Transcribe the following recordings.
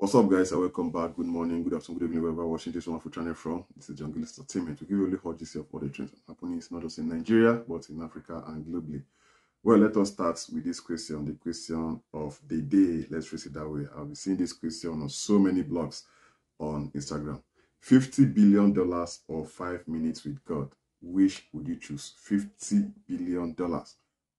What's up, guys, and welcome back. Good morning, good afternoon, good evening, wherever watching this wonderful channel from. This is Jungle Entertainment. We give you only hot gist of all the trends happening, not just in Nigeria, but in Africa and globally. Well, let us start with this question, the question of the day. Let's face it that way. I've been seeing this question on so many blogs on Instagram. $50 billion or 5 minutes with God. Which would you choose? $50 billion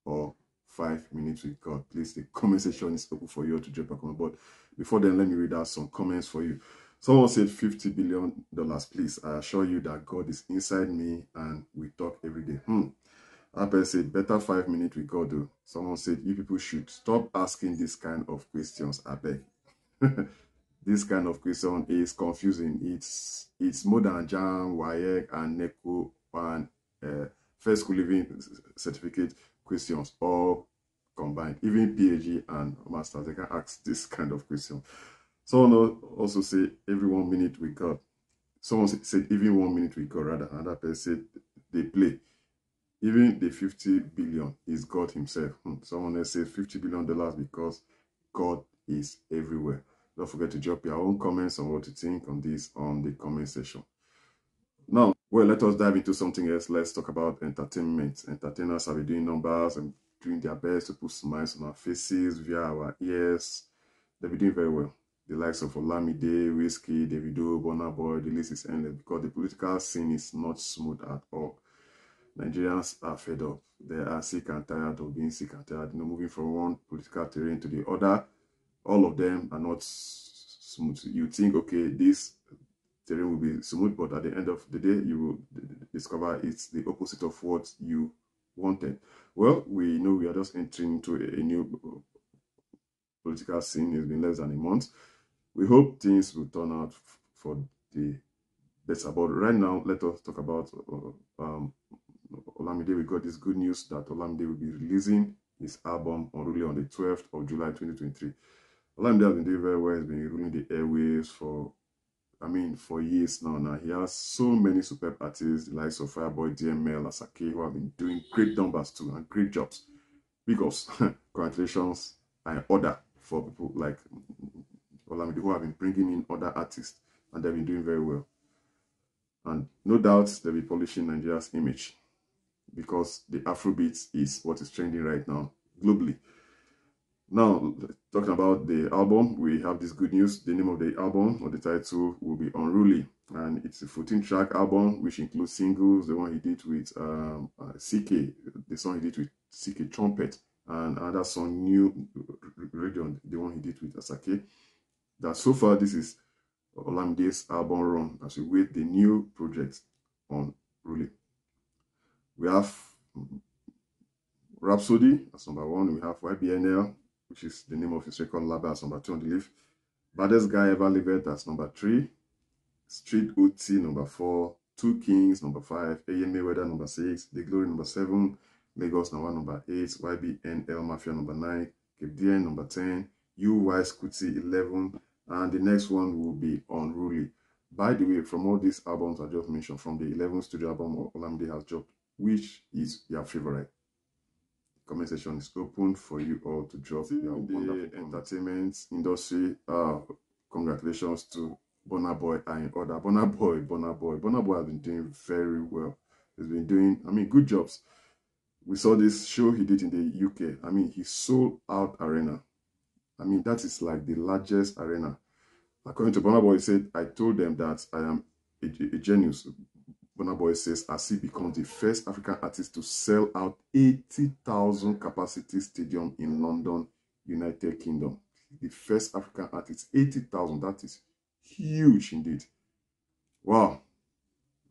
or 5 minutes with God? Please, the comment section is open for you to drop a comment. But before then, let me read out some comments for you. Someone said $50 billion. Please, I assure you that God is inside me and we talk every day. I said, better 5 minutes with God, though. Someone said, you people should stop asking this kind of questions, I beg. This kind of question is confusing. It's more than JAM, WAEC, and NECO, and first school living certificate questions, all combined. Even PhD and masters, they can ask this kind of question. Someone also say every 1 minute with God. Someone said even 1 minute with God, rather. Another person said they play. Even the 50 billion is God himself. Someone else said $50 billion because God is everywhere. Don't forget to drop your own comments on what you think on this on the comment section. Now, well, let us dive into something else. Let's talk about entertainment. Entertainers have been doing numbers and doing their best to put smiles on our faces via our ears. They've been doing very well. The likes of Olamide, Wizkids, Davido, Burnaboy, the list is endless because the political scene is not smooth at all. Nigerians are fed up. They are sick and tired of being sick and tired. Moving from one political terrain to the other. All of them are not smooth. You think, okay, this terrain will be smooth, but at the end of the day, you will discover it's the opposite of what you wanted. Well, we know we are just entering into a new political scene. It's been less than a month. We hope things will turn out for the better. But right now, let us talk about Olamide. We got this good news that Olamide will be releasing his album Unruly on the 12th of July 2023. Olamide has been doing very well. He's been ruling the airwaves for years now. He has so many superb artists, the likes of Fireboy, DML, Asake, who have been doing great numbers too and great jobs. Because congratulations and order for people like Olamide who have been bringing in other artists and they've been doing very well. And no doubt they'll be polishing Nigeria's image because the Afrobeat is what is trending right now globally. Now, talking about the album, we have this good news. The name of the album or the title will be Unruly, and it's a 14-track album which includes singles, the one he did with CK, the song he did with CK Trumpet, and another song, New Region, the one he did with Asake. That so far, this is Olamide's album run as we wait the new project on Unruly. We have Rhapsody as number 1. We have YBNL, which is the name of his record label, as number 2 on the list. Baddest Guy Ever Lived as number 3. Street OT number 4. Two Kings number 5. A.M. Mayweather number 6. The Glory number 7. Lagos number 8. YBNL Mafia number 9. Cape DN number 10. UY Scooty 11. And the next one will be Unruly. By the way, from all these albums I just mentioned, from the 11th studio album Olamide has dropped, which is your favorite? Comment section is open for you all to drop your wonderful entertainment industry. Congratulations to Burnaboy and other. Burnaboy has been doing very well. He's been doing, good jobs. We saw this show he did in the UK. He sold out arena. That is like the largest arena. According to Burnaboy, he said, I told them that I am a genius. Burnaboy says, as he becomes the first African artist to sell out 80,000 capacity stadium in London, United Kingdom. The first African artist, 80,000. That is huge indeed. Wow.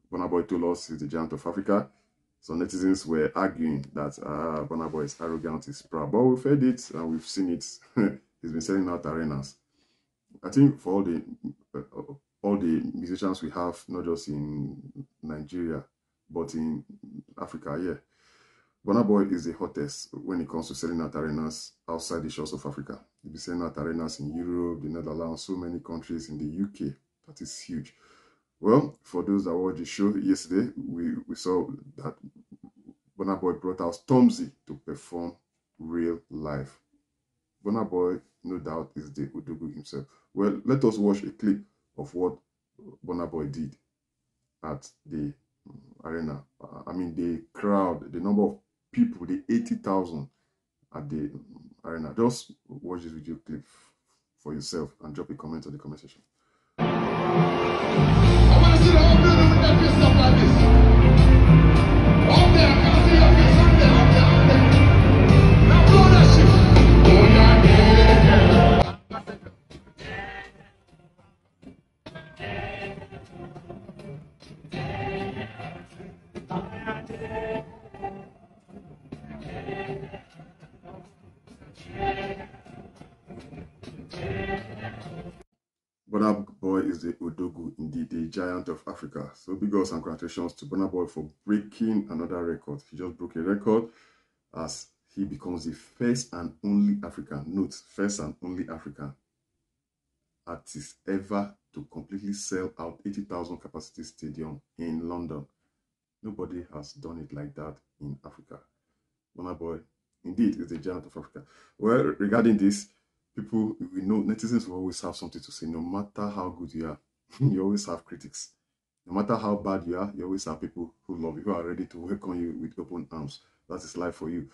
Burnaboy told us he's the giant of Africa. So netizens were arguing that Burnaboy is arrogant, is proud. But we've heard it and we've seen it. He's been selling out arenas. I think for all the musicians we have, not just in Nigeria, but in Africa, yeah. Burnaboy is the hottest when it comes to selling out arenas outside the shores of Africa. He'll be selling out arenas in Europe, the Netherlands, so many countries in the UK. That is huge. Well, for those that watched the show yesterday, we saw that Burnaboy brought out Stormzy to perform real live. Burnaboy no doubt is the Odogu himself. Well, let us watch a clip of what Burnaboy did at the arena. I mean, the crowd, the number of people, the 80,000 at the arena. Just watch this video clip for yourself and drop a comment on the comment section. I want to see the whole building with that fist up like this. Up there, I can't see your fist. Up there, up there, up there. Now blow that shit. Oh, yeah, yeah. Burnaboy is the Odogu, indeed the giant of Africa. So big ups and congratulations to Burnaboy for breaking another record. He just broke a record as he becomes the first and only African, note, first and only African artist ever to completely sell out 80,000 capacity stadium in London. Nobody has done it like that in Africa. Burnaboy, indeed, is the giant of Africa. Well, regarding this, people, we know netizens will always have something to say. No matter how good you are, you always have critics. No matter how bad you are, you always have people who love you, who are ready to welcome you with open arms. That is life for you.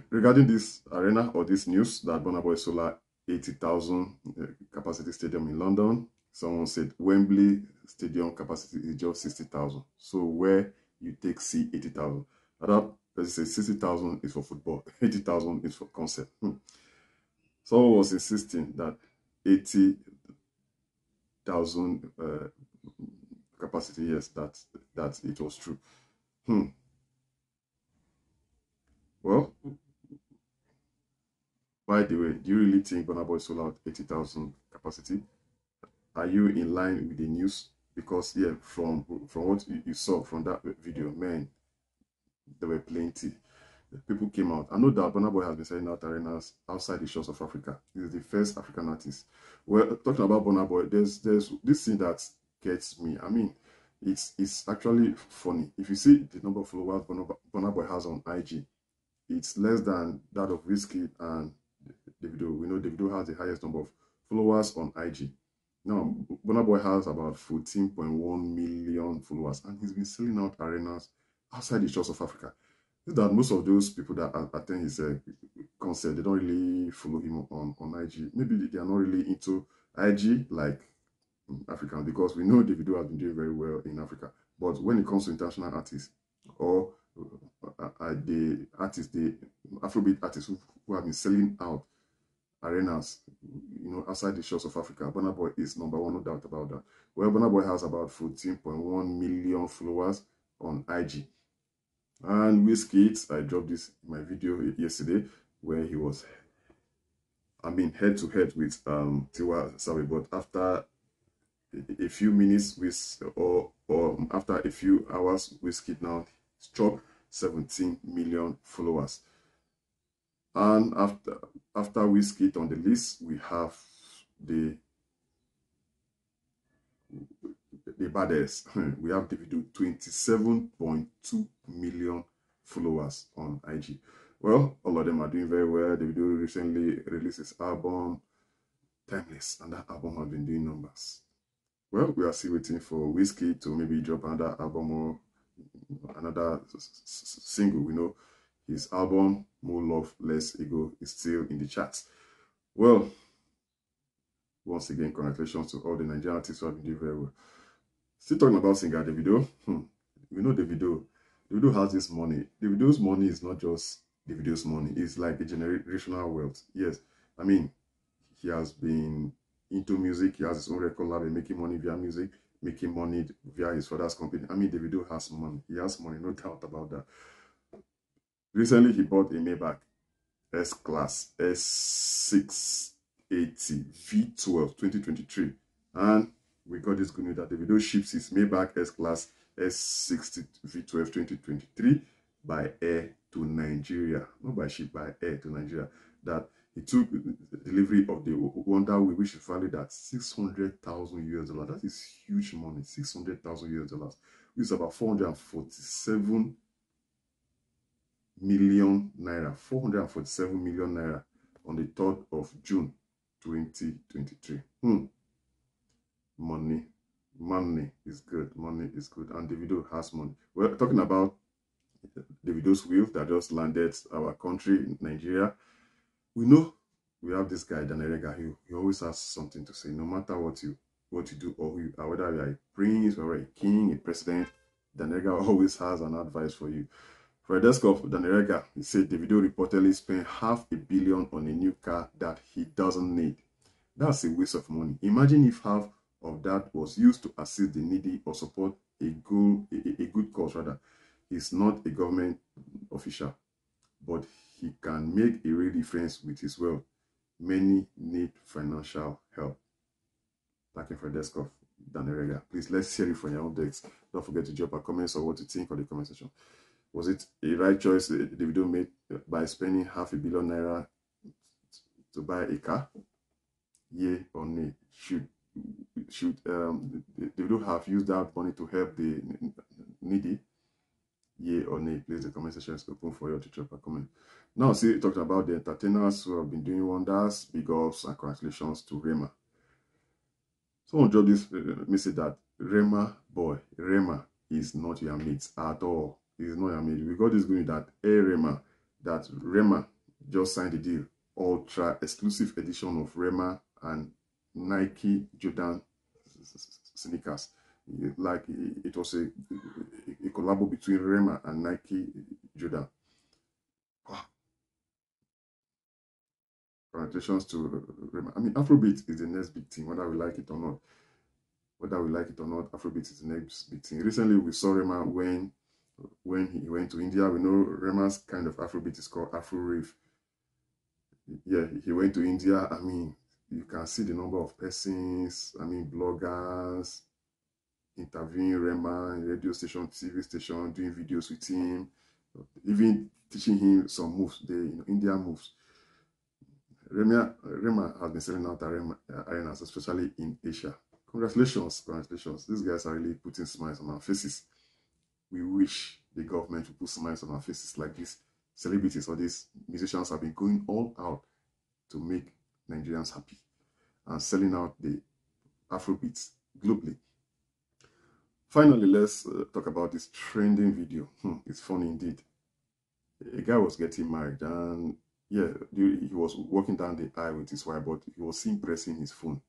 Regarding this arena or this news that Burnaboy sold 80,000 capacity stadium in London, someone said Wembley stadium capacity is just 60,000. So where you take C 80,000. Let's say 60,000 is for football, 80,000 is for concert. Someone was insisting that 80,000 capacity, yes, that it was true. Well, by the way, do you really think Burnaboy sold out 80,000 capacity? Are you in line with the news? Because yeah, from what you saw from that video, man, there were plenty. People came out. I know that Burnaboy has been selling out arenas outside the shores of Africa. He is the first African artist. Well, talking about Burnaboy, there's this thing that gets me. I mean, it's actually funny. If you see the number of followers Burnaboy has on IG, it's less than that of Wizkids and Davido. We know Davido has the highest number of followers on IG. Now, Burnaboy has about 14.1 million followers, and he's been selling out arenas outside the shores of Africa. That most of those people that attend his concert, they don't really follow him on IG. Maybe they are not really into IG like Africans, because we know Davido has been doing very well in Africa. But when it comes to international artists or the Afrobeat artists who have been selling out arenas, you know, outside the shores of Africa, Burnaboy is number one, no doubt about that. Well, Burnaboy has about 14.1 million followers on IG. And Wizkids, I dropped this in my video yesterday, where he was, I mean, head to head with Tiwa Savage, but after a few minutes or after a few hours, Wizkids now struck 17 million followers. And after Wizkids on the list, we have the baddest. We have Davido, 27.2 million followers on IG. Well, all of them are doing very well. Davido recently released his album Timeless, and that album has been doing numbers. Well, we are still waiting for Wizkids to maybe drop another album or another single. We know his album More Love, Less Ego is still in the charts. Well, once again, congratulations to all the Nigerian artists who have been doing very well. Still talking about singer Davido. We know Davido has this money. Davido's money is not just Davido's money. It's like a generational wealth. Yes, I mean, he has been into music. He has his own record label, making money via music, making money via his father's company. I mean, Davido has money. He has money, no doubt about that. Recently, he bought a Maybach S-Class S680 V12 2023. And we got this good news that Davido ships his Maybach S-Class S60 V12 2023 by air to Nigeria. Not by ship, by air to Nigeria. That he took delivery of the Wonder Wheel, which is valued at $600,000 US. That is huge money, $600,000 US, which is about 447 million naira, 447 million naira on the 3rd of June 2023. Money is good. Money is good. And Davido has money. We're talking about Davido's will that just landed our country, Nigeria. We know we have this guy, Danerega. He always has something to say, no matter what you do, or who you are, whether you are a prince or a king, a president. Danerega always has an advice for you. For a desk of Danerega, he said Davido reportedly spent $500 million on a new car that he doesn't need. That's a waste of money. Imagine if half of that was used to assist the needy or support a good cause. Rather, he's not a government official, but he can make a real difference with his wealth. Many need financial help. Thank you for the desk of Danerega. Please, let's hear it from your own decks. Don't forget to drop a comment or what you think on the comment section. Was it a right choice Davido made by spending $500 million naira to buy a car? Yeah or nay? Should Davido have used that money to help the needy? Yeah or nay? Please, the comment section is open for you to drop a comment. Now, see, talking about the entertainers who have been doing wonders. Big ups and congratulations to Rema. Someone dropped this message that Rema is not your mate at all. He is not your mate. We got this going that Rema just signed a deal, ultra exclusive edition of Rema and Nike Jordan sneakers. Like it was a collab between Rema and Nike Jordan. Wow. Congratulations to Rema. I mean, Afrobeat is the next big thing, whether we like it or not. Afrobeat is the next big thing. Recently, we saw Rema when he went to India. We know Rema's kind of Afrobeat is called Afro Rave. Yeah, he went to India. I mean, you can see the number of persons, I mean, bloggers interviewing Rema, radio station, TV station, doing videos with him, even teaching him some moves, Indian moves. Rema has been selling out arenas, especially in Asia. Congratulations. These guys are really putting smiles on our faces. We wish the government would put smiles on our faces like this. Celebrities or these musicians have been going all out to make Nigerians happy and selling out the Afrobeats globally. Finally, let's talk about this trending video. It's funny indeed. A guy was getting married and yeah, he was walking down the aisle with his wife, but he was seen pressing his phone.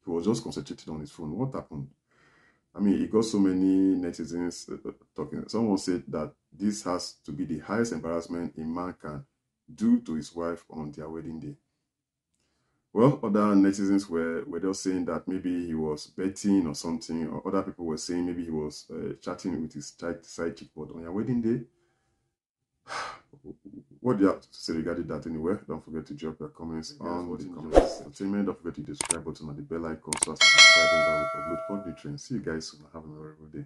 He was just concentrating on his phone. What happened? I mean, he got so many netizens talking. Someone said that this has to be the highest embarrassment a man can do to his wife on their wedding day. Well, other netizens were just saying that maybe he was betting or something, or other people were saying maybe he was chatting with his side chick, but on your wedding day. What do you have to say regarding that anyway? Don't forget to drop your comments on the comments entertainment. Don't forget to hit the subscribe button and the bell icon so as to subscribe when we upload hot new trends. See you guys soon. Have a memorable day.